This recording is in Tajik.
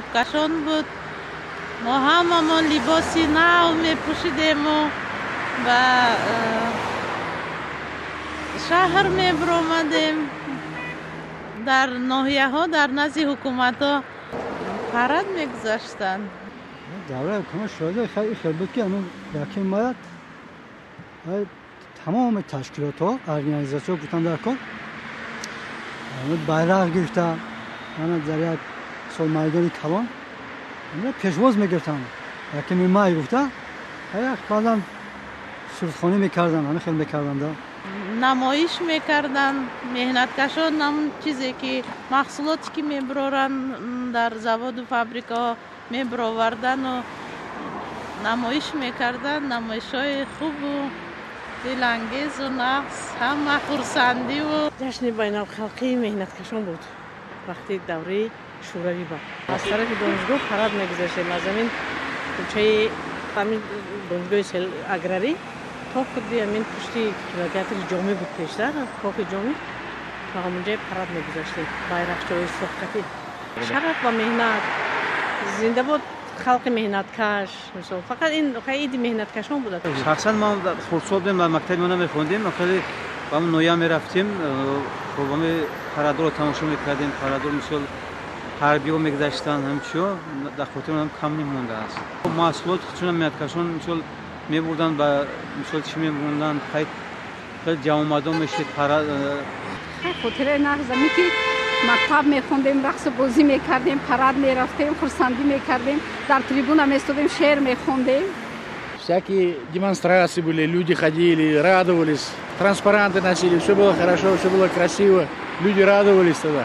меҳнаткашон буд. мо ҳамамон либоси нав мепӯшидему ва шаҳр мебиромадем. дар ноҳияҳо дар назди ҳукуматҳо парад мегузаштанд. давраи ҳукумат шоиди хеле хел буд ки ҳамин якин марад тамоми ташкилотҳо организатсияҳо гуфтанд дар кор байрақ гирифта дар як сол майдони калон пешвоз мегирифтанд. якими май гуфта як баъдан сурудхонӣ мекарданд, ҳамин хел мекарданд. намоиш мекарданд меҳнаткашон ҳамон чизе ки маҳсулоте ки мебироранд дар заводу фабрикаҳо мебировардану намоиш мекарданд. намоишҳои хубу дилангезу нағз, ҳама хурсандиву ҷашни байналхалқии меҳнаткашон буд. вақти давраи шӯравӣ буд. аз тарафи донишгоҳ парад мегузаштем. аз ҳамин кӯчаи ҳамин донишгоҳи аграрӣ то худи ҳамин пушти кинотеатри ҷомӣ буд пештар, хоки ҷомӣ. то ҳамонҷае парад мегузаштем. байрақчаҳои софкатӣ. шараф ва меҳнат. зиндабод халқи меҳнаткаш. мисол фақат ин иди меҳнаткашон буда. шахсан мо хурдсол будем, дар мактаби мо мехондем, хеле ба ҳамн ноҳия мерафтем, программаи парадро тамошо мекардем. парадро мисол ҳарбиҳо мегузаштанд, ҳамчиҳо дар хотирам ҳам кам намондааст. маҳсулоти худшона меҳнаткашон мисол мебурданд ба мисол чӣ мебурданд хеле ҷамъомадон мешид. хотираи нағзами ки мактаб мехондем, рақсу бозӣ мекардем, парад мерафтем, хурсандӣ мекардем, дар трибуна меистодем, шеър мехондем. Всякие демонстрации были, люди ходили, радовались, транспаранты носили, все было хорошо, все было красиво, люди радовались тогда.